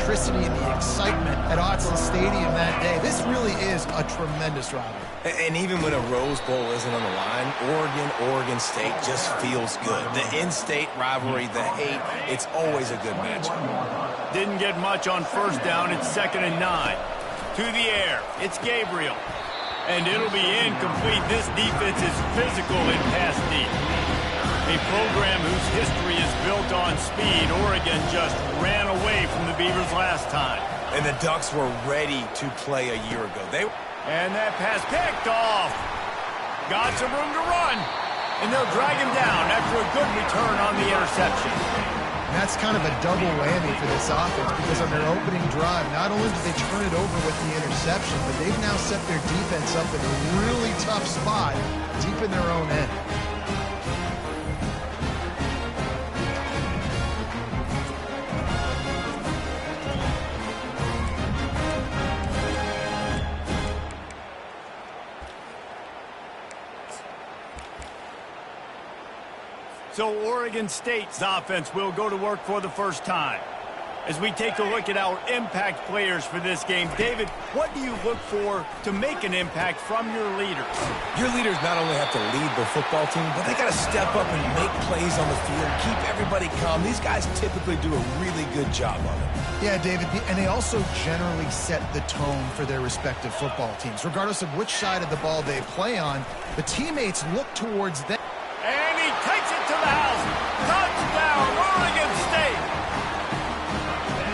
electricity and the excitement at Autzen Stadium that day. This really is a tremendous rivalry. And even when a Rose Bowl isn't on the line, Oregon State just feels good. The in-state rivalry, the hate, it's always a good matchup. Didn't get much on first down. It's 2nd and 9. To the air. It's Gabriel. And it'll be incomplete. This defense is physical in pass deep. A program whose history is built on speed. Oregon just ran away from the Beavers last time. And the Ducks were ready to play a year ago. And that pass picked off. Got some room to run. And they'll drag him down after a good return on the interception. And that's kind of a double whammy for this offense because on their opening drive, not only did they turn it over with the interception, but they've now set their defense up in a really tough spot deep in their own end. So Oregon State's offense will go to work for the first time. As we take a look at our impact players for this game, David, what do you look for to make an impact from your leaders? Your leaders not only have to lead their football team, but they got to step up and make plays on the field, keep everybody calm. These guys typically do a really good job of it. Yeah, David, and they also generally set the tone for their respective football teams. Regardless of which side of the ball they play on, the teammates look towards them. And he takes it to the house. Touchdown, Oregon State.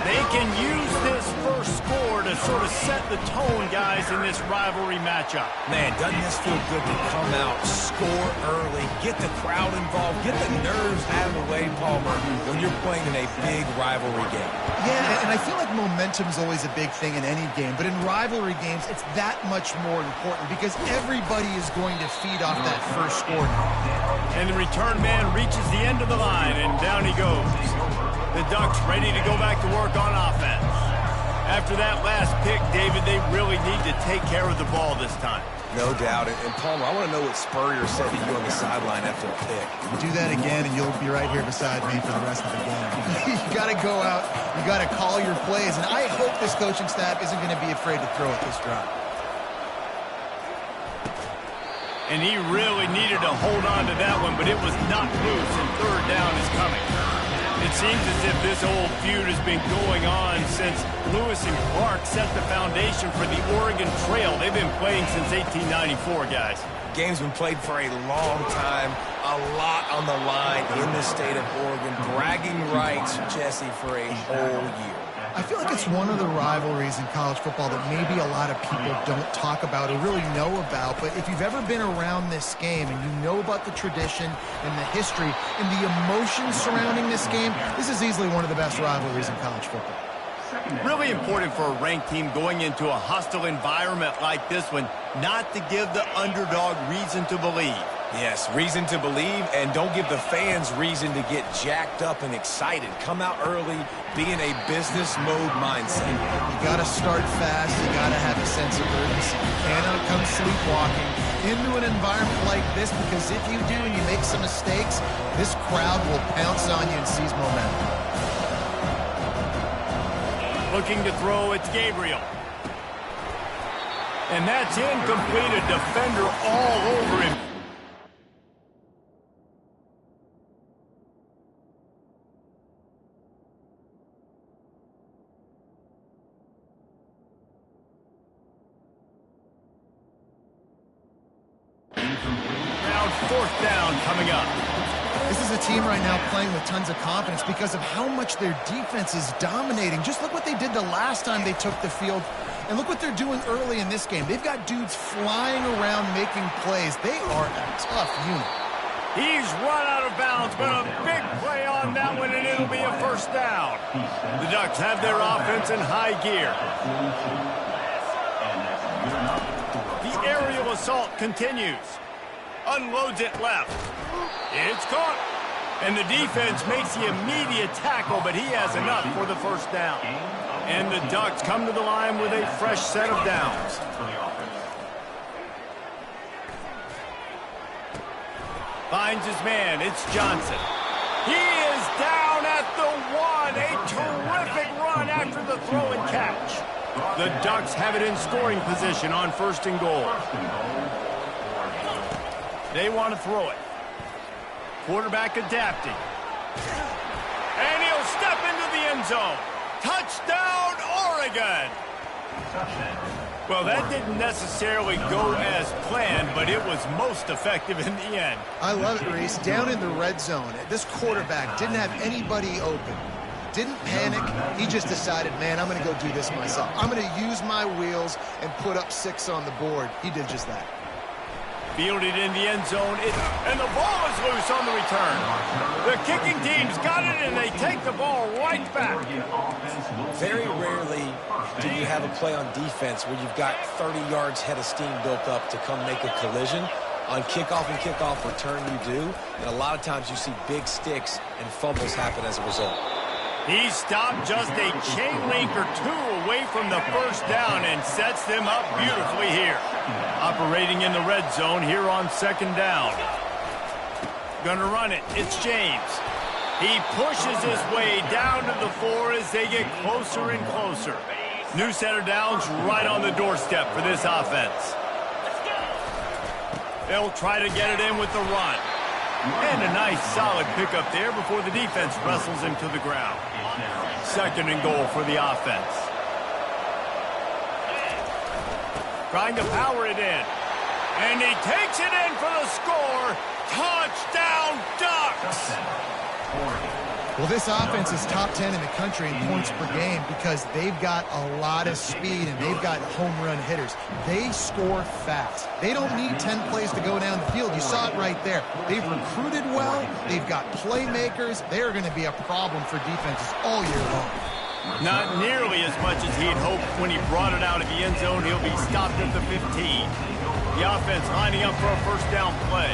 They can use this first score to sort of set the tone, guys, in this rivalry matchup. Man, doesn't this feel good to come out, score early, get the crowd involved, get the nerves out of the way, Palmer, when you're playing in a big rivalry game? Yeah, and I feel like momentum is always a big thing in any game, but in rivalry games, it's that much more important because everybody is going to feed off that first score. And the return man reaches the end of the line, and down he goes. The Ducks ready to go back to work on offense. After that last pick, David, they really need to take care of the ball this time. No doubt. And Palmer, I want to know what Spurrier said to you on the sideline after a pick. You do that again, and you'll be right here beside me for the rest of the game. You got to go out. You got to call your plays, and I hope this coaching staff isn't going to be afraid to throw at this drive. And he really needed to hold on to that one, but it was knocked loose, and third down is coming. It seems as if this old feud has been going on since Lewis and Clark set the foundation for the Oregon Trail. They've been playing since 1894, guys. Game's been played for a long time, a lot on the line in the state of Oregon. Bragging rights, Jesse, for a whole year. I feel like it's one of the rivalries in college football that maybe a lot of people don't talk about or really know about. But if you've ever been around this game and you know about the tradition and the history and the emotions surrounding this game, this is easily one of the best rivalries in college football. Really important for a ranked team going into a hostile environment like this one not to give the underdog reason to believe. Yes, reason to believe, and don't give the fans reason to get jacked up and excited. Come out early, be in a business mode mindset. You got to start fast. You got to have a sense of urgency. You cannot come sleepwalking into an environment like this because if you do and you make some mistakes, this crowd will pounce on you and seize momentum. Looking to throw, it's Gabriel. And that's incomplete, a defender all over him. Fourth down coming up. This is a team right now playing with tons of confidence because of how much their defense is dominating. Just look what they did the last time they took the field, and look what they're doing early in this game. They've got dudes flying around making plays. They are a tough unit. He's run out of bounds, but a big play on that one, and it'll be a first down. The Ducks have their offense in high gear. The aerial assault continues. Unloads it left. It's caught. And the defense makes the immediate tackle, but he has enough for the first down. And the Ducks come to the line with a fresh set of downs. Finds his man. It's Johnson. He is down at the one. A terrific run after the throw and catch. The Ducks have it in scoring position on 1st and goal. They want to throw it. Quarterback adapting. And he'll step into the end zone. Touchdown, Oregon! Well, that didn't necessarily go as planned, but it was most effective in the end. I love it, Reese. Down in the red zone, this quarterback didn't have anybody open. Didn't panic. He just decided, man, I'm going to go do this myself. I'm going to use my wheels and put up 6 on the board. He did just that. Fielded in the end zone, and the ball is loose on the return. The kicking team's got it, and they take the ball right back. Very rarely do you have a play on defense where you've got 30 yards head of steam built up to come make a collision. On kickoff and kickoff return, you do, and a lot of times you see big sticks and fumbles happen as a result. He stopped just a chain link or 2 away from the 1st down and sets them up beautifully here. Operating in the red zone here on 2nd down. Gonna run it. It's James. He pushes his way down to the 4 as they get closer and closer. New set of downs right on the doorstep for this offense. They'll try to get it in with the run. And a nice solid pickup there before the defense wrestles him to the ground. 2nd and goal for the offense. Trying to power it in. And he takes it in for the score. Touchdown, Ducks! Well, this offense is top 10 in the country in points per game because they've got a lot of speed and they've got home run hitters. They score fast. They don't need 10 plays to go down the field. You saw it right there. They've recruited well. They've got playmakers. They're going to be a problem for defenses all year long. Not nearly as much as he'd hoped when he brought it out of the end zone. He'll be stopped at the 15. The offense lining up for a 1st down play.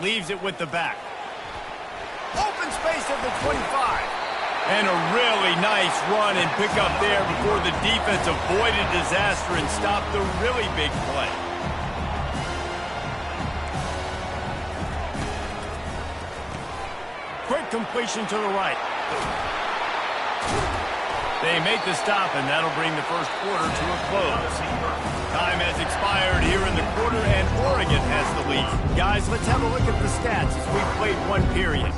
Leaves it with the back. Open space at the 25. And a really nice run and pick up there before the defense avoided disaster and stopped the really big play. Quick completion to the right. They make the stop, and that'll bring the 1st quarter to a close. Time has expired here in the quarter, and Oregon has the lead. Guys, let's have a look at the stats as we've played 1 period.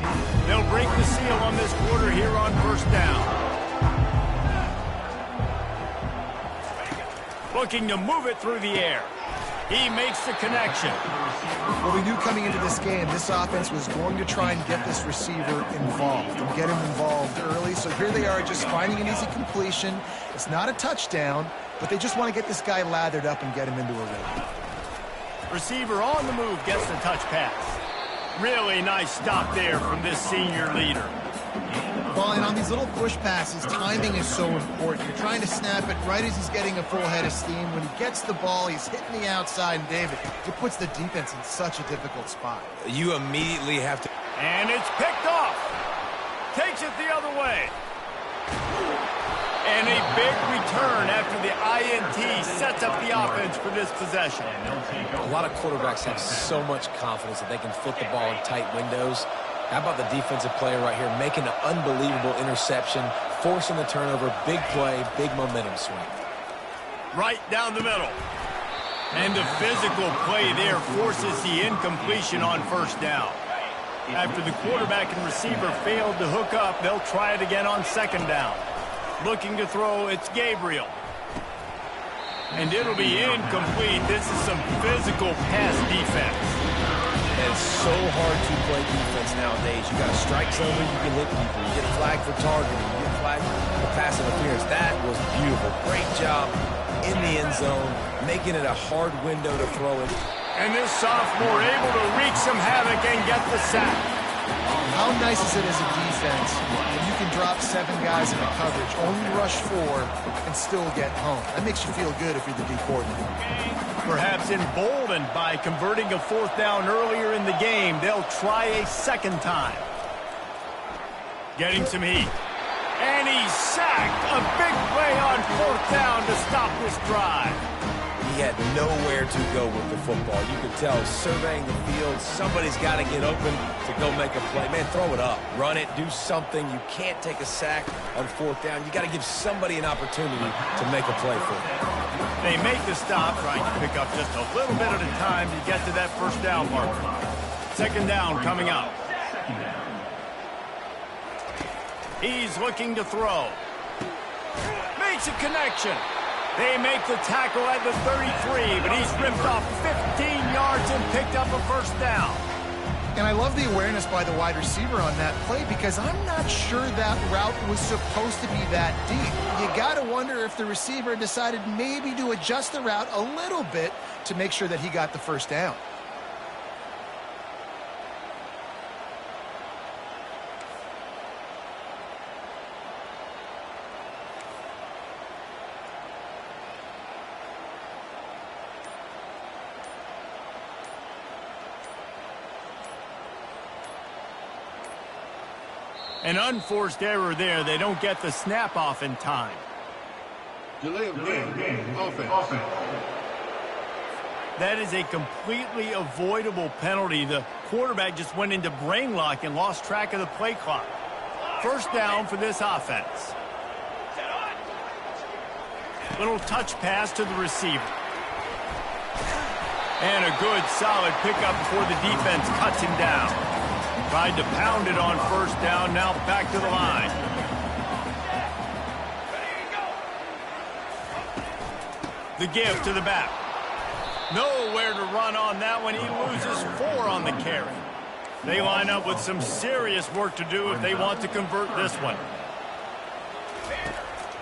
They'll break the seal on this quarter here on 1st down. Looking to move it through the air. He makes the connection. Well, we knew coming into this game, this offense was going to try and get this receiver involved and get him involved early. So here they are just finding an easy completion. It's not a touchdown, but they just want to get this guy lathered up and get him into a rhythm. Receiver on the move gets the touch pass. Really nice stop there from this senior leader. Well, and on these little push passes, timing is so important. You're trying to snap it right as he's getting a full head of steam. When he gets the ball, he's hitting the outside, and David, it puts the defense in such a difficult spot. You immediately have to... And it's picked off. Takes it the other way. And a big return after the INT sets up the offense for this possession. A lot of quarterbacks have so much confidence that they can fit the ball in tight windows. How about the defensive player right here making an unbelievable interception, forcing the turnover, big play, big momentum swing. Right down the middle. And the physical play there forces the incompletion on 1st down. After the quarterback and receiver failed to hook up, they'll try it again on 2nd down. Looking to throw, it's Gabriel. And it'll be incomplete. This is some physical pass defense. And it's so hard to play defense nowadays. You got a strike zone where you can hit people. You get flagged for targeting. You get flagged for pass interference. That was beautiful. Great job in the end zone, making it a hard window to throw it. And this sophomore able to wreak some havoc and get the sack. How nice is it as a defense when you can drop 7 guys in the coverage, only rush 4, and still get home? That makes you feel good if you're the D coordinator. Perhaps emboldened by converting a 4th down earlier in the game, they'll try a 2nd time. Getting some heat. And he's sacked. A big play on 4th down to stop this drive. he had nowhere to go with the football. You could tell, surveying the field, somebody's got to get open to go make a play. Man, throw it up. Run it. Do something. You can't take a sack on 4th down. You got to give somebody an opportunity to make a play for them. They make the stop, trying to pick up just a little bit at a time to get to that 1st down marker. 2nd down coming up. He's looking to throw. Makes a connection. They make the tackle at the 33, but he's ripped off 15 yards and picked up a 1st down. And I love the awareness by the wide receiver on that play because I'm not sure that route was supposed to be that deep. You got to wonder if the receiver decided maybe to adjust the route a little bit to make sure that he got the 1st down. An unforced error there. They don't get the snap off in time. Delay of game. Offense. That is a completely avoidable penalty. The quarterback just went into brain lock and lost track of the play clock. 1st down for this offense. Little touch pass to the receiver. And a good solid pickup before the defense cuts him down. Tried to pound it on 1st down, now back to the line. The give to the back. Nowhere to run on that one. He loses 4 on the carry. They line up with some serious work to do if they want to convert this one.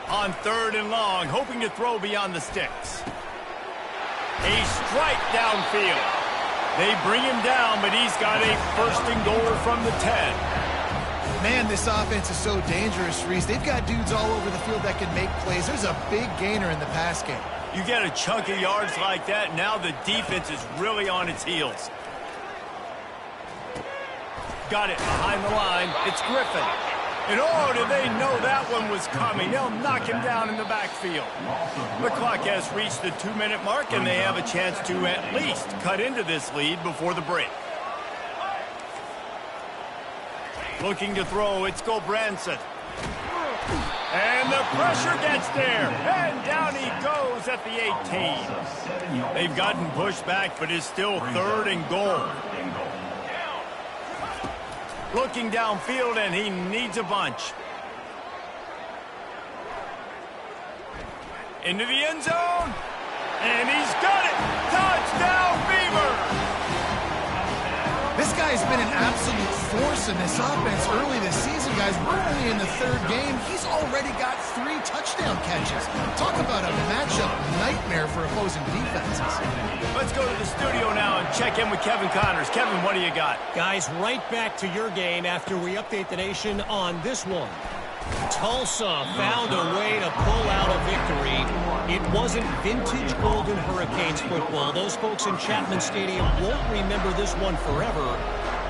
On 3rd and long, hoping to throw beyond the sticks. A strike downfield. They bring him down, but he's got a 1st and goal from the 10. Man, this offense is so dangerous, Reese. They've got dudes all over the field that can make plays. There's a big gainer in the pass game. You get a chunk of yards like that, now the defense is really on its heels. Got it behind the line. It's Griffin. And oh, did they know that one was coming. They'll knock him down in the backfield. The clock has reached the 2-minute mark, and they have a chance to at least cut into this lead before the break. Looking to throw, it's Gulbranson. And the pressure gets there. And down he goes at the 18. They've gotten pushed back, but it's still 3rd and goal. Looking downfield, and he needs a bunch. Into the end zone. And he's got it. Touchdown, Beaver. This guy's been an absolute force in this offense early this season, guys. We're only in the 3rd game. He's already got 3 touchdown catches. Talk about a matchup nightmare for opposing defenses. Let's go to the studio now and check in with Kevin Connors. Kevin, what do you got? Guys, right back to your game after we update the nation on this one. Tulsa found a way to pull out a victory. It wasn't vintage Golden Hurricanes football. Those folks in Chapman Stadium won't remember this one forever,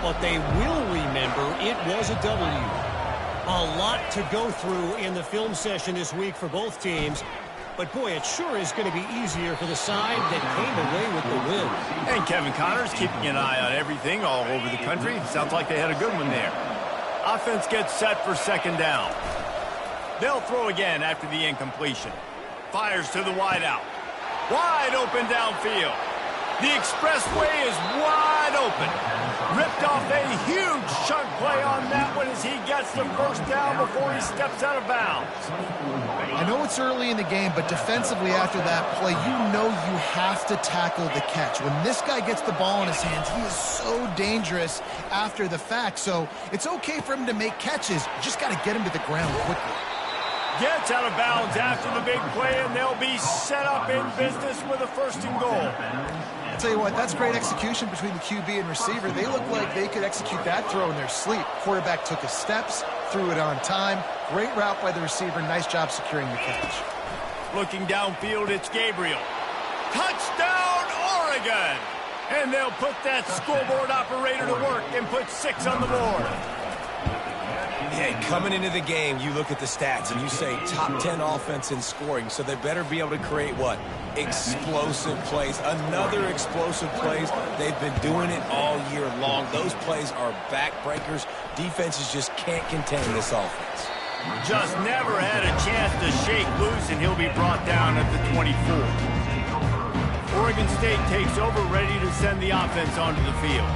but they will remember it was a W. A lot to go through in the film session this week for both teams, but boy, it sure is going to be easier for the side that came away with the win. And Kevin Connors keeping an eye on everything all over the country. Sounds like they had a good one there. Offense gets set for 2nd down. They'll throw again after the incompletion. Fires to the wideout. Wide open downfield. The expressway is wide open. Ripped off a huge chunk play on that one as he gets the 1st down before he steps out of bounds. I know it's early in the game, but defensively after that play, you know you have to tackle the catch. When this guy gets the ball in his hands, he is so dangerous after the fact. So it's okay for him to make catches. You just got to get him to the ground quickly. Gets out of bounds after the big play, and they'll be set up in business with a 1st and goal. I'll tell you what, that's great execution between the QB and receiver. They look like they could execute that throw in their sleep. Quarterback took his steps, threw it on time. Great route by the receiver. Nice job securing the catch. Looking downfield, it's Gabriel. Touchdown, Oregon! And they'll put that scoreboard operator to work and put 6 on the board. Yeah, coming into the game, you look at the stats and you say top 10 offense in scoring, so they better be able to create what? Explosive plays. Another explosive plays. They've been doing it all year long. Those plays are backbreakers. Defenses just can't contain this offense. Just never had a chance to shake loose, and he'll be brought down at the 24. Oregon State takes over, ready to send the offense onto the field.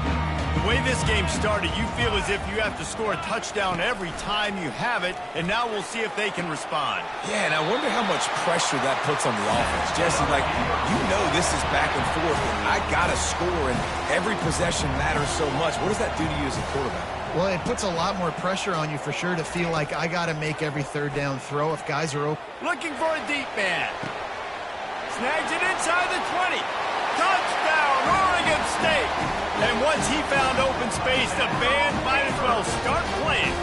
The way this game started, you feel as if you have to score a touchdown every time you have it, and now we'll see if they can respond. Yeah, and I wonder how much pressure that puts on the offense. Jesse, like, you know this is back and forth, and I got to score, and every possession matters so much. What does that do to you as a quarterback? Well, it puts a lot more pressure on you for sure to feel like I got to make every third down throw if guys are open. Looking for a deep man. Snags it inside the 20. Touchdown, Oregon State. And once he found open space, the band might as well start playing.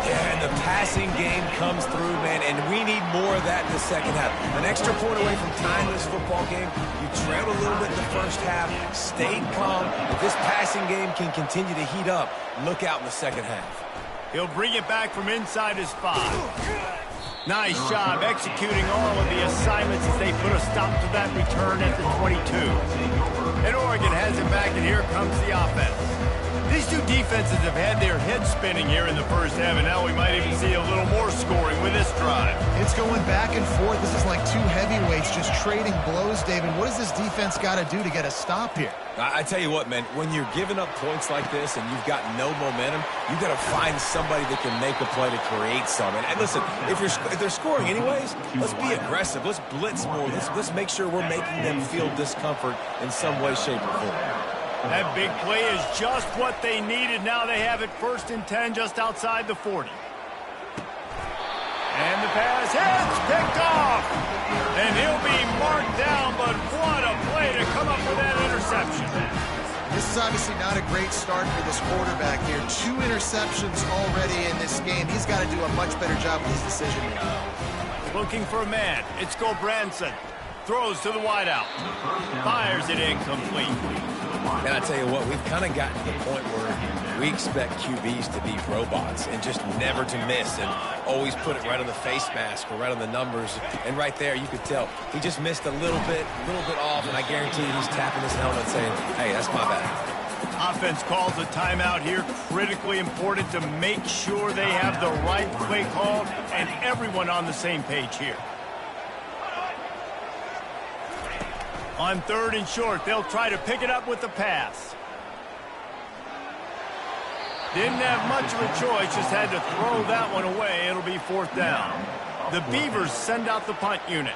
Yeah, and the passing game comes through, man, and we need more of that in the second half. An extra point away from tying this football game. You trailed a little bit in the first half, stayed calm. If this passing game can continue to heat up, look out in the second half. He'll bring it back from inside his 5. Nice job executing all of the assignments as they put a stop to that return at the 22. And Oregon has it back, and here comes the offense. These two defenses have had their heads spinning here in the first half, and now we might even see a little more scoring with this drive. It's going back and forth. This is like two heavyweights just trading blows, David. What does this defense got to do to get a stop here? I tell you what, man, when you're giving up points like this and you've got no momentum, you got to find somebody that can make a play to create some. And listen, if they're scoring anyways, let's be aggressive. Let's blitz more. Let's make sure we're making them feel discomfort in some way, shape, or form. That big play is just what they needed. Now they have it 1st and 10 just outside the 40. And the pass hits, picked off. And he'll be marked down, but what a play to come up with that interception. This is obviously not a great start for this quarterback here. 2 interceptions already in this game. He's got to do a much better job with his decision making. Looking for a man. It's Branson. Throws to the wideout. Fires it incomplete. And I tell you what, we've kind of gotten to the point where we expect QBs to be robots and just never to miss and always put it right on the face mask or right on the numbers. And right there, you could tell he just missed a little bit off, and I guarantee you he's tapping his helmet saying, hey, that's my bad. Offense calls a timeout here. Critically important to make sure they have the right play called and everyone on the same page here. On 3rd and short, they'll try to pick it up with the pass. Didn't have much of a choice, just had to throw that one away. It'll be 4th down. The Beavers send out the punt unit.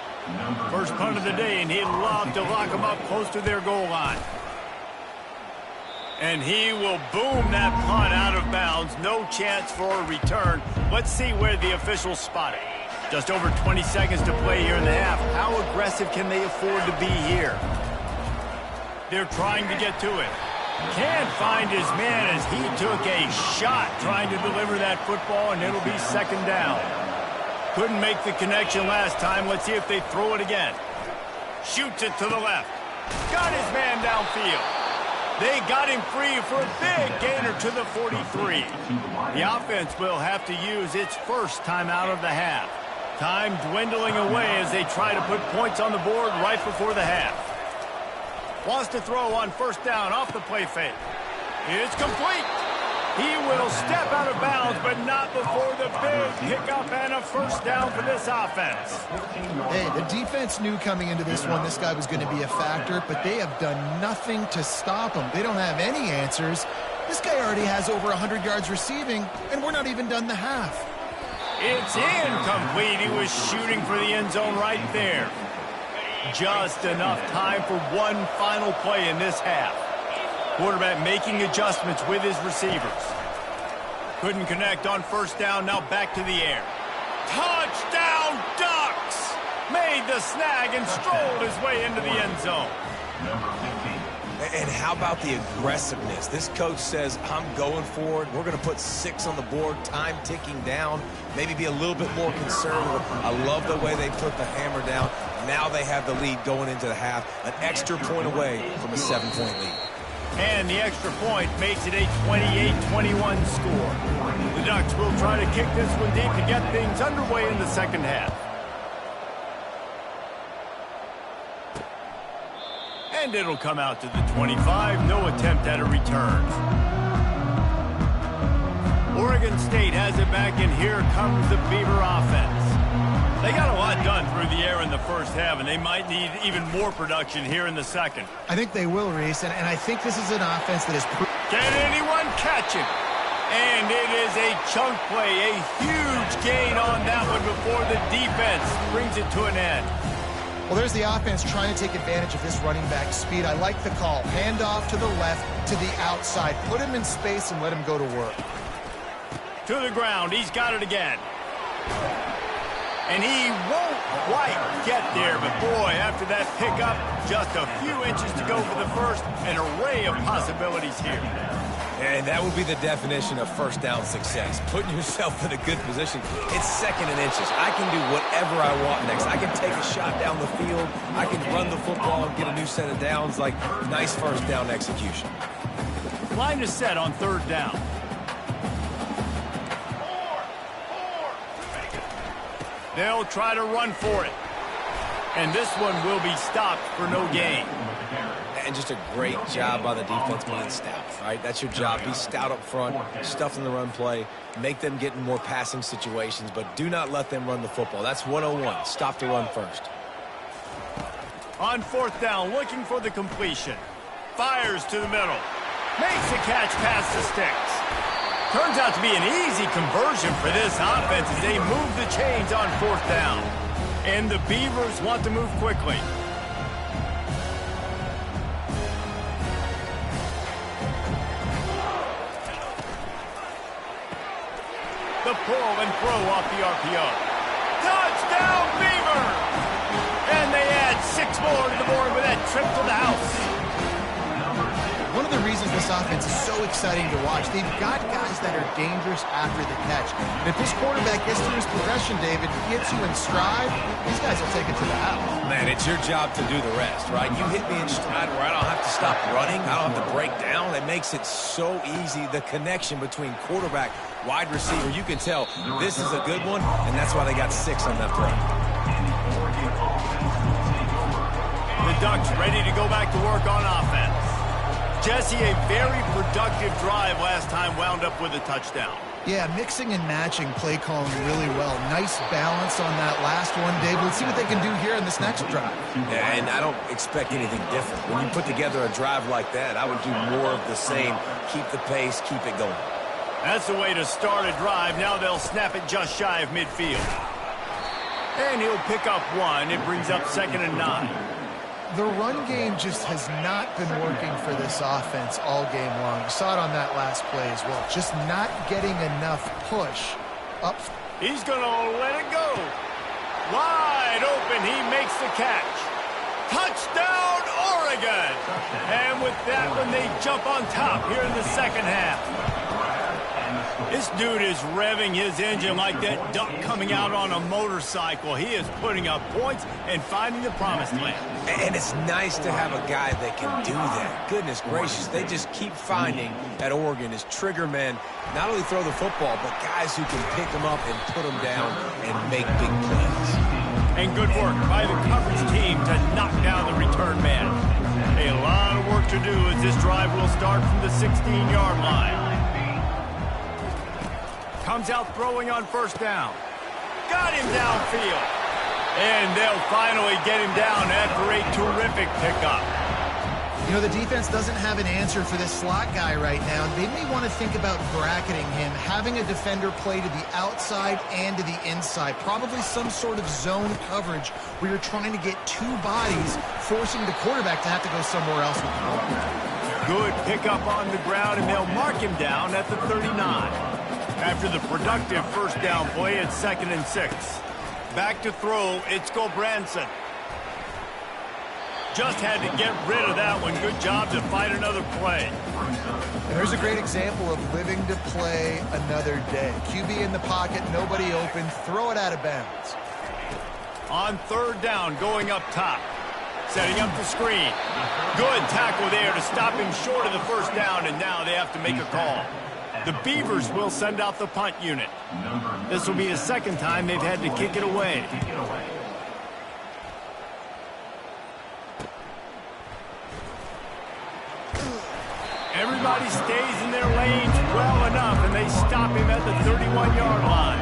First punt of the day, and he'd love to lock them up close to their goal line. And he will boom that punt out of bounds. No chance for a return. Let's see where the officials spot it. Just over 20 seconds to play here in the half. How aggressive can they afford to be here? They're trying to get to it. Can't find his man as he took a shot trying to deliver that football, and it'll be 2nd down. Couldn't make the connection last time. Let's see if they throw it again. Shoots it to the left. Got his man downfield. They got him free for a big gainer to the 43. The offense will have to use its first timeout of the half. Time dwindling away as they try to put points on the board right before the half. Wants to throw on 1st down off the play fake. It's complete. He will step out of bounds, but not before the big hiccup and a 1st down for this offense. Hey, the defense knew coming into this one this guy was going to be a factor, but they have done nothing to stop him. They don't have any answers. This guy already has over 100 yards receiving, and we're not even done the half. It's incomplete. He was shooting for the end zone right there. Just enough time for one final play in this half. Quarterback making adjustments with his receivers. Couldn't connect on 1st down. Now back to the air. Touchdown, Ducks! Made the snag and strolled his way into the end zone. And how about the aggressiveness? This coach says, I'm going for it. We're going to put 6 on the board, time ticking down, maybe be a little bit more conservative. I love the way they put the hammer down. Now they have the lead going into the half, an extra point away from a 7-point lead. And the extra point makes it a 28-21 score. The Ducks will try to kick this one deep to get things underway in the second half. And it'll come out to the 25. No attempt at a return. Oregon State has it back, and here comes the Beaver offense. They got a lot done through the air in the first half, and they might need even more production here in the second. I think they will, Reese, and I think this is an offense that is... Can anyone catch it? And it is a chunk play, a huge gain on that one before the defense brings it to an end. Well, there's the offense trying to take advantage of this running back speed. I like the call. Hand off to the left, to the outside. Put him in space and let him go to work. To the ground. He's got it again. And he won't quite get there. But, boy, after that pickup, just a few inches to go for the first. An array of possibilities here. And that would be the definition of first down success. Putting yourself in a good position. It's second and inches. I can do whatever I want next. I can take a shot down the field. I can run the football and get a new set of downs. Like, nice first down execution. Line is set on third down. They'll try to run for it. And this one will be stopped for no gain. And just a great job by the defense being stout, right? That's your job. Be stout up front, stuff in the run play, make them get in more passing situations, but do not let them run the football. That's 101. Stop the run first. On fourth down, looking for the completion. Fires to the middle. Makes a catch past the sticks. Turns out to be an easy conversion for this offense as they move the chains on fourth down. And the Beavers want to move quickly. The pull and throw off the RPO. Touchdown, Beavers! And they add 6 more to the board with that trip to the house. One of the reasons this offense is so exciting to watch, they've got guys that are dangerous after the catch. And if this quarterback gets through his progression, David, gets you in stride, these guys will take it to the house. Man, it's your job to do the rest, right? You hit me in stride where I don't have to stop running. I don't have to break down. It makes it so easy. The connection between quarterback, wide receiver, you can tell this is a good one, and that's why they got 6 on that play. The Ducks ready to go back to work on offense. Jesse, a very productive drive last time, wound up with a touchdown. Yeah, mixing and matching play calling really well. Nice balance on that last one, David. Let's see what they can do here in this next drive. Yeah, and I don't expect anything different. When you put together a drive like that, I would do more of the same. Keep the pace, keep it going. That's the way to start a drive. Now they'll snap it just shy of midfield. And he'll pick up 1. It brings up 2nd and 9. The run game just has not been working for this offense all game long. You saw it on that last play as well. Just not getting enough push up. He's going to let it go. Wide open. He makes the catch. Touchdown, Oregon. And with that one, they jump on top here in the second half. This dude is revving his engine like that duck coming out on a motorcycle. He is putting up points and finding the promised land. And it's nice to have a guy that can do that. Goodness gracious, they just keep finding at Oregon is trigger men, not only throw the football, but guys who can pick them up and put them down and make big plays. And good work by the coverage team to knock down the return man. A lot of work to do as this drive will start from the 16-yard line. Comes out throwing on first down. Got him downfield. And they'll finally get him down after a terrific pickup. You know, the defense doesn't have an answer for this slot guy right now. They may want to think about bracketing him, having a defender play to the outside and to the inside. Probably some sort of zone coverage where you're trying to get 2 bodies, forcing the quarterback to have to go somewhere else with the ball. Good pickup on the ground, and they'll mark him down at the 39. After the productive first down play, it's 2nd and 6. Back to throw, it's Gulbranson. Just had to get rid of that one. Good job to fight another play. And there's a great example of living to play another day. QB in the pocket, nobody open, throw it out of bounds. On third down, going up top. Setting up the screen. Good tackle there to stop him short of the first down, and now they have to make a call. The Beavers will send out the punt unit. This will be the second time they've had to kick it away. Everybody stays in their lanes well enough, and they stop him at the 31-yard line.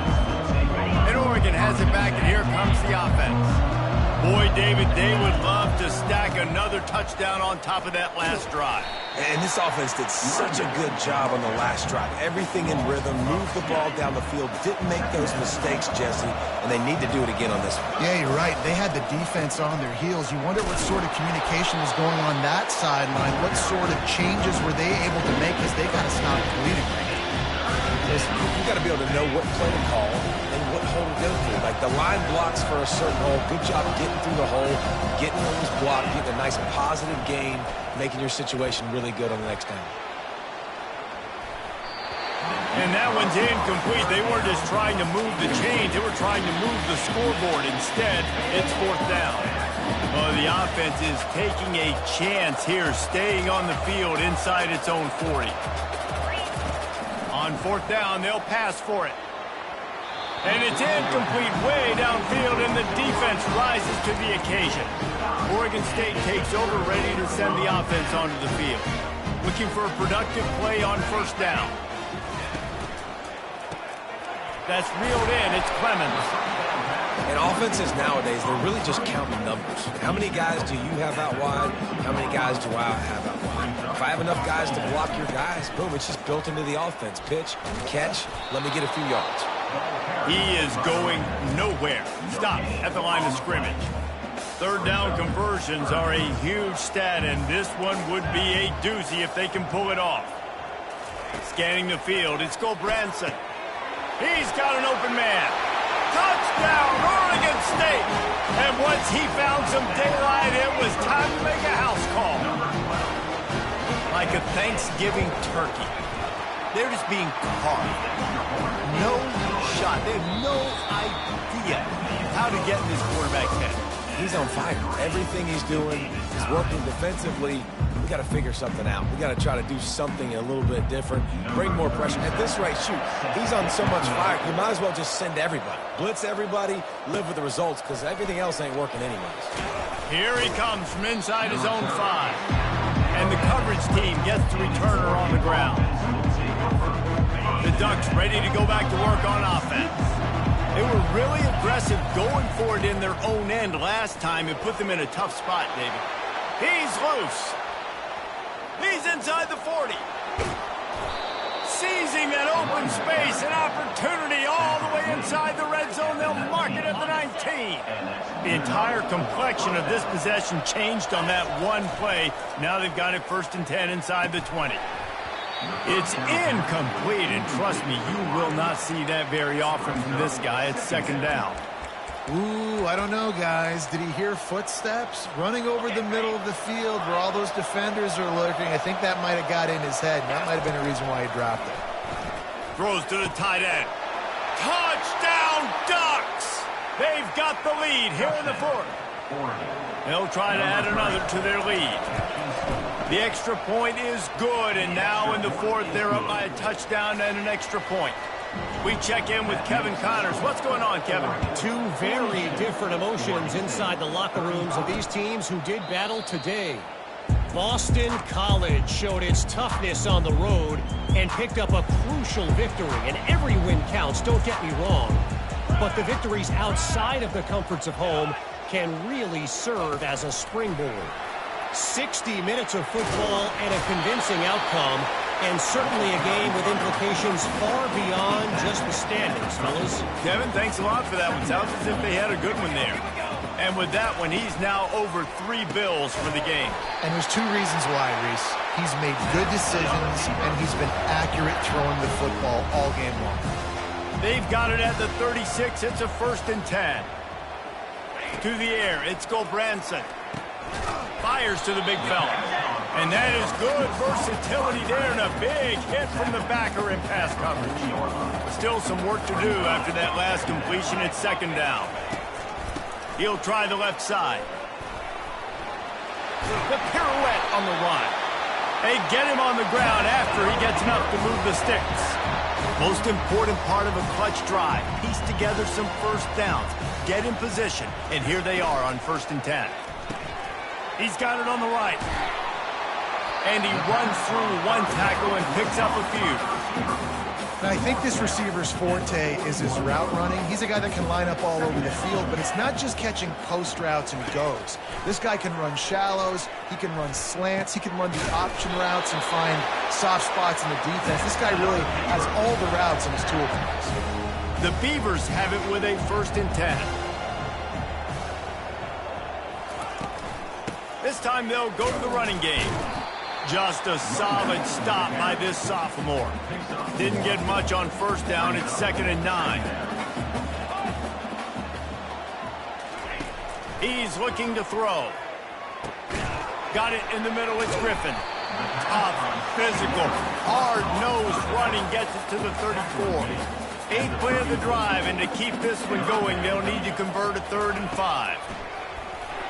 And Oregon has it back, and here comes the offense. Boy, David, they would love to stack another touchdown on top of that last drive. And this offense did such a good job on the last drive. Everything in rhythm, moved the ball down the field, didn't make those mistakes, Jesse, and they need to do it again on this one. Yeah, you're right. They had the defense on their heels. You wonder what sort of communication was going on that sideline. What sort of changes were they able to make as they got to stop bleeding right now? You got to be able to know what play to call and what hole to go through. Like the line blocks for a certain hole. Good job getting through the hole, getting what was blocked, getting a nice positive gain, making your situation really good on the next down. And that one's incomplete. They weren't just trying to move the chains. They were trying to move the scoreboard. Instead, it's fourth down. Well, the offense is taking a chance here, staying on the field inside its own 40. On fourth down, they'll pass for it. And it's incomplete way downfield, and the defense rises to the occasion. Oregon State takes over, ready to send the offense onto the field. Looking for a productive play on first down. That's reeled in. It's Clemens. And offenses nowadays, they're really just counting numbers. How many guys do you have out wide? How many guys do I have out wide? If I have enough guys to block your guys, boom, it's just built into the offense. Pitch, catch, let me get a few yards. He is going nowhere. Stop at the line of scrimmage. Third down conversions are a huge stat, and this one would be a doozy if they can pull it off. Scanning the field, it's Gulbranson. He's got an open man. Touchdown, Oregon State! And once he found some daylight, it was time to make a house call. Like a Thanksgiving turkey. They're just being carved. No shot. They have no idea how to get in this quarterback's head. He's on fire. Everything he's doing is working defensively. We got to figure something out. We got to try to do something a little bit different, bring more pressure. At this rate, shoot, he's on so much fire, you might as well just send everybody. Blitz everybody, live with the results, because everything else ain't working anyways. Here he comes from inside his own 5. And the coverage team gets the returner on the ground. The Ducks ready to go back to work on offense. They were really aggressive going for it in their own end last time. It put them in a tough spot, David. He's loose. He's inside the 40. Seizing that open space, an opportunity all the way inside the red zone. They'll mark it at the 19. The entire complexion of this possession changed on that one play. Now they've got it 1st and 10 inside the 20. It's incomplete, and trust me, you will not see that very often from this guy. It's 2nd down. Ooh, I don't know, guys. Did he hear footsteps running over the middle of the field where all those defenders are lurking? I think that might have got in his head. That might have been a reason why he dropped it. Throws to the tight end. Touchdown, Ducks! They've got the lead here in the 4th. They'll try to add another to their lead. The extra point is good, and now in the 4th, they're up by a touchdown and an extra point. We check in with Kevin Connors. What's going on, Kevin? Two very different emotions inside the locker rooms of these teams who did battle today. Boston College showed its toughness on the road and picked up a crucial victory. And every win counts, don't get me wrong. But the victories outside of the comforts of home can really serve as a springboard. 60 minutes of football and a convincing outcome, and certainly a game with implications far beyond just the standings, fellas. Kevin, thanks a lot for that one. Sounds as if they had a good one there. And with that one, he's now over 3 bills for the game. And there's 2 reasons why, Reese. He's made good decisions, and he's been accurate throwing the football all game long. They've got it at the 36. It's a 1st and 10. To the air, it's Gulbranson. Fires to the big fella. And that is good versatility there, and a big hit from the backer in pass coverage. Still some work to do after that last completion. It's 2nd down. He'll try the left side. The pirouette on the run. They get him on the ground after he gets enough to move the sticks. Most important part of a clutch drive. Piece together some first downs. Get in position. And here they are on 1st and 10. He's got it on the right. And he runs through one tackle and picks up a few. Now, I think this receiver's forte is his route running. He's a guy that can line up all over the field, but it's not just catching post routes and goes. This guy can run shallows, he can run slants, he can run the option routes and find soft spots in the defense. This guy really has all the routes in his toolbox. The Beavers have it with a 1st and 10. This time they'll go to the running game. Just a solid stop by this sophomore. Didn't get much on 1st down. It's 2nd and 9. He's looking to throw. Got it in the middle. It's Griffin. Tough, physical, hard-nosed running gets it to the 34. 8th play of the drive, and to keep this one going, they'll need to convert a 3rd and 5.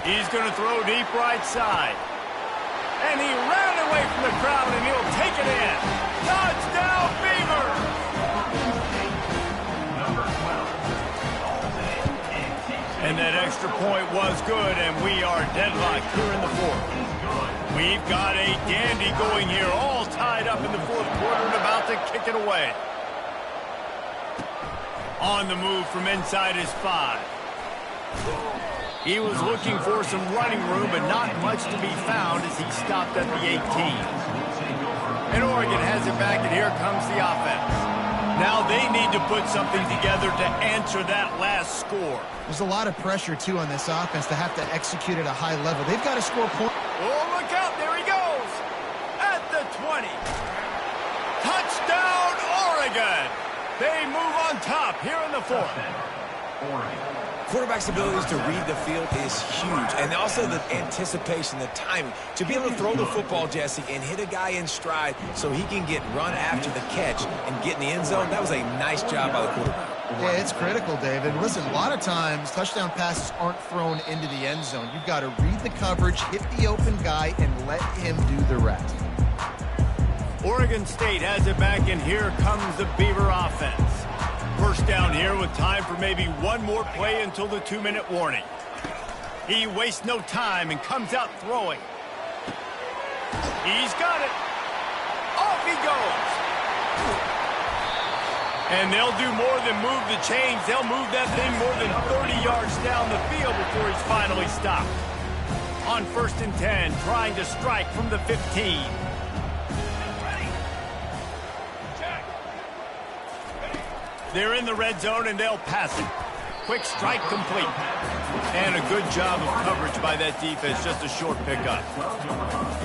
He's going to throw deep right side. And he ran away from the crowd, and he'll take it in. Touchdown, Beaver! And that extra point was good, and we are deadlocked here in the 4th. We've got a dandy going here, all tied up in the 4th quarter and about to kick it away. On the move from inside his 5. He was looking for some running room, but not much to be found as he stopped at the 18. And Oregon has it back, and here comes the offense. Now they need to put something together to answer that last score. There's a lot of pressure, too, on this offense to have to execute at a high level. They've got to score points. Oh, look out. There he goes. At the 20. Touchdown, Oregon. They move on top here in the 4th. Quarterback's abilities to read the field is huge, and also the anticipation, the timing. To be able to throw the football, Jesse, and hit a guy in stride so he can get run after the catch and get in the end zone, that was a nice job by the quarterback. Yeah, it's critical, David. Listen, a lot of times touchdown passes aren't thrown into the end zone. You've got to read the coverage, hit the open guy, and let him do the rest. Oregon State has it back, and here comes the Beaver offense. 1st down here with time for maybe one more play until the 2-minute warning. He wastes no time and comes out throwing. He's got it. Off he goes. And they'll do more than move the chains. They'll move that thing more than 30 yards down the field before he's finally stopped. On 1st and 10, trying to strike from the 15. They're in the red zone, and they'll pass it. Quick strike complete. And a good job of coverage by that defense. Just a short pickup.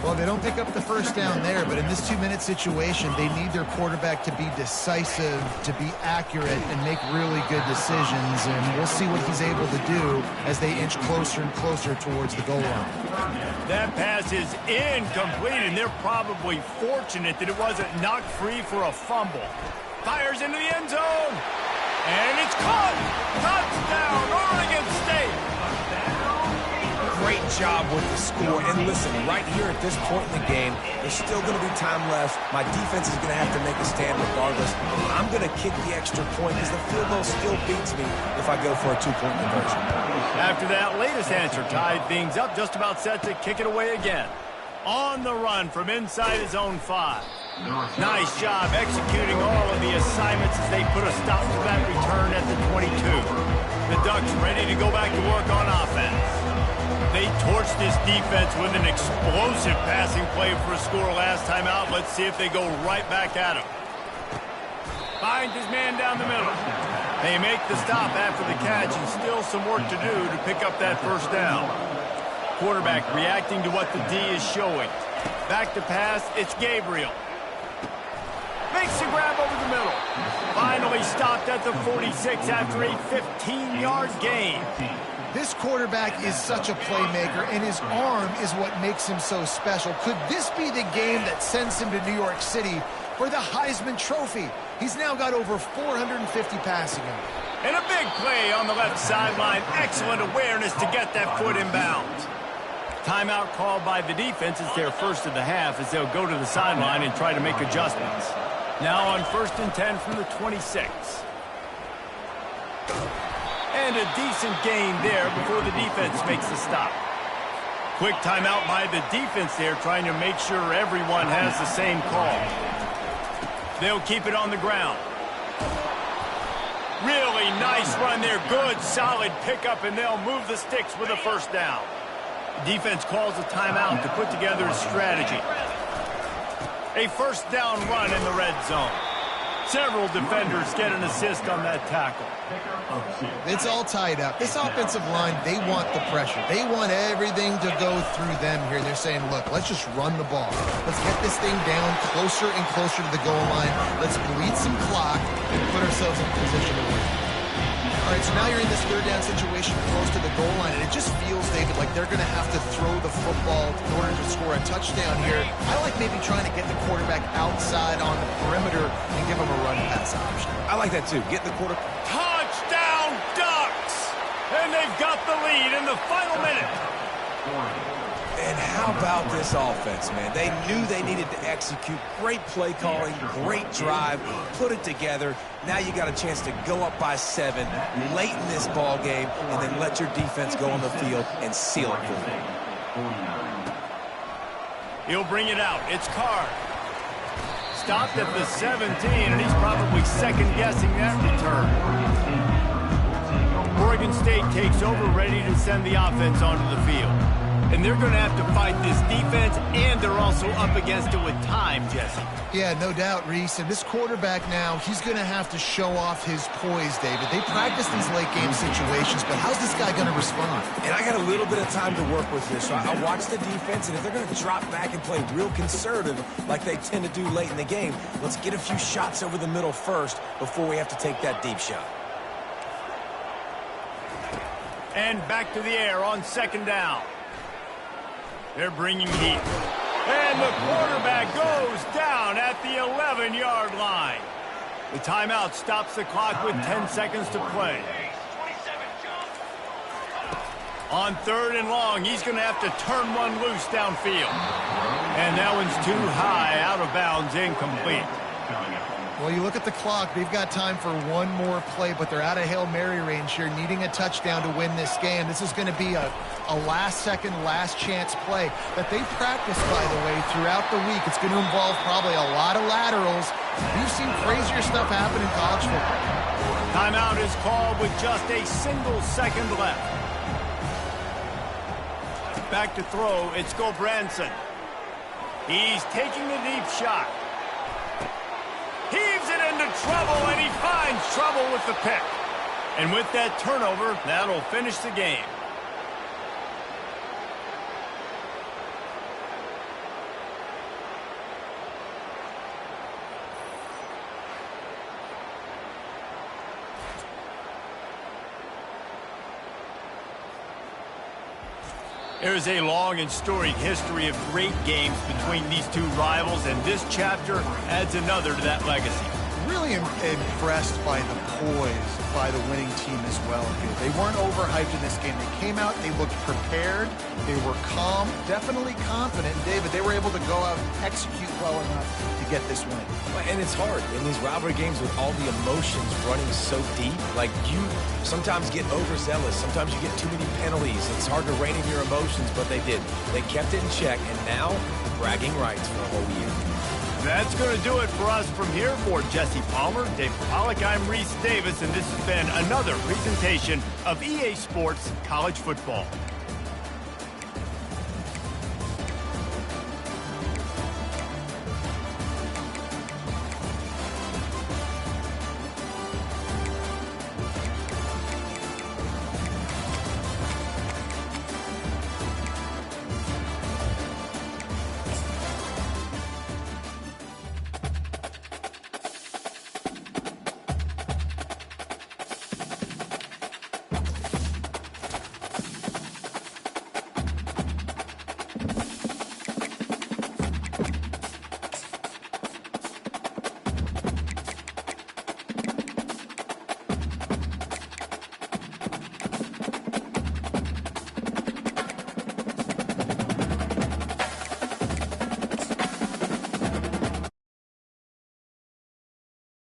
Well, they don't pick up the 1st down there, but in this 2-minute situation, they need their quarterback to be decisive, to be accurate, and make really good decisions. And we'll see what he's able to do as they inch closer and closer towards the goal line. That pass is incomplete, and they're probably fortunate that it wasn't knocked free for a fumble. Fires into the end zone. And it's caught. Touchdown, Oregon State. Great job with the score. And listen, right here at this point in the game, there's still going to be time left. My defense is going to have to make a stand regardless. I'm going to kick the extra point because the field goal still beats me if I go for a 2-point conversion. After that latest answer tied things up, just about set to kick it away again. On the run from inside his own 5. Nice job executing all of the assignments as they put a stop to that return at the 22. The Ducks ready to go back to work on offense. They torched this defense with an explosive passing play for a score last time out. Let's see if they go right back at him. Finds his man down the middle. They make the stop after the catch, and still some work to do to pick up that 1st down. Quarterback reacting to what the D is showing. Back to pass, it's Gabriel. Makes a grab over the middle. Finally stopped at the 46 after a 15-yard gain. This quarterback is such a playmaker, and his arm is what makes him so special. Could this be the game that sends him to New York City for the Heisman Trophy? He's now got over 450 passing yards. And a big play on the left sideline. Excellent awareness to get that foot in bounds. Timeout called by the defense. It's their first of the half as they'll go to the sideline and try to make adjustments. Now on 1st and 10 from the 26. And a decent gain there before the defense makes the stop. Quick timeout by the defense there, trying to make sure everyone has the same call. They'll keep it on the ground. Really nice run there. Good, solid pickup, and they'll move the sticks with a first down. The defense calls a timeout to put together a strategy. A first down run in the red zone. Several defenders get an assist on that tackle. It's all tied up. This offensive line, they want the pressure. They want everything to go through them here. They're saying, look, let's just run the ball. Let's get this thing down closer and closer to the goal line. Let's bleed some clock and put ourselves in position to win. All right, so now you're in this third down situation close to the goal line, and it just feels, David, like they're going to have to throw the football in order to score a touchdown here. I like maybe trying to get the quarterback outside on the perimeter and give him a run-pass option. I like that, too. Get the quarterback. Touchdown, Ducks! And they've got the lead in the final minute. And how about this offense, man? They knew they needed to execute. Great play calling, great drive, put it together. Now you got a chance to go up by 7 late in this ball game and then let your defense go on the field and seal it for them. He'll bring it out. It's Carr. Stopped at the 17, and he's probably second-guessing that return. Oregon State takes over, ready to send the offense onto the field. And they're going to have to fight this defense, and they're also up against it with time, Jesse. Yeah, no doubt, Reese. And this quarterback now, he's going to have to show off his poise, David. They practice these late-game situations, but how's this guy going to respond? And I got a little bit of time to work with this, so I watch the defense, and if they're going to drop back and play real conservative like they tend to do late in the game, let's get a few shots over the middle first before we have to take that deep shot. And back to the air on 2nd down. They're bringing heat. And the quarterback goes down at the 11-yard line. The timeout stops the clock with 10 seconds to play. On 3rd and long, he's going to have to turn one loose downfield. And that one's too high, out of bounds, incomplete. Well, you look at the clock. They've got time for one more play, but they're out of Hail Mary range here, needing a touchdown to win this game. This is going to be a last-second, last-chance play that they practice, by the way, throughout the week. It's going to involve probably a lot of laterals. We've seen crazier stuff happen in college football. Timeout is called with just a single second left. Back to throw, it's Gulbranson. He's taking the deep shot. Heaves it into trouble, and he finds trouble with the pick. And with that turnover, that'll finish the game. There's a long and storied history of great games between these two rivals, and this chapter adds another to that legacy. Really impressed by the poise by the winning team as well here. They weren't overhyped in this game. They came out, they looked prepared, they were calm, definitely confident. And David, they were able to go out and execute well enough to get this win. And it's hard in these rivalry games with all the emotions running so deep. Like, you sometimes get overzealous. Sometimes you get too many penalties. It's hard to rein in your emotions, but they did. They kept it in check, and now bragging rights for a whole year. That's going to do it for us from here. For Jesse Palmer, Dave Pollock, I'm Reese Davis, and this has been another presentation of EA Sports College Football.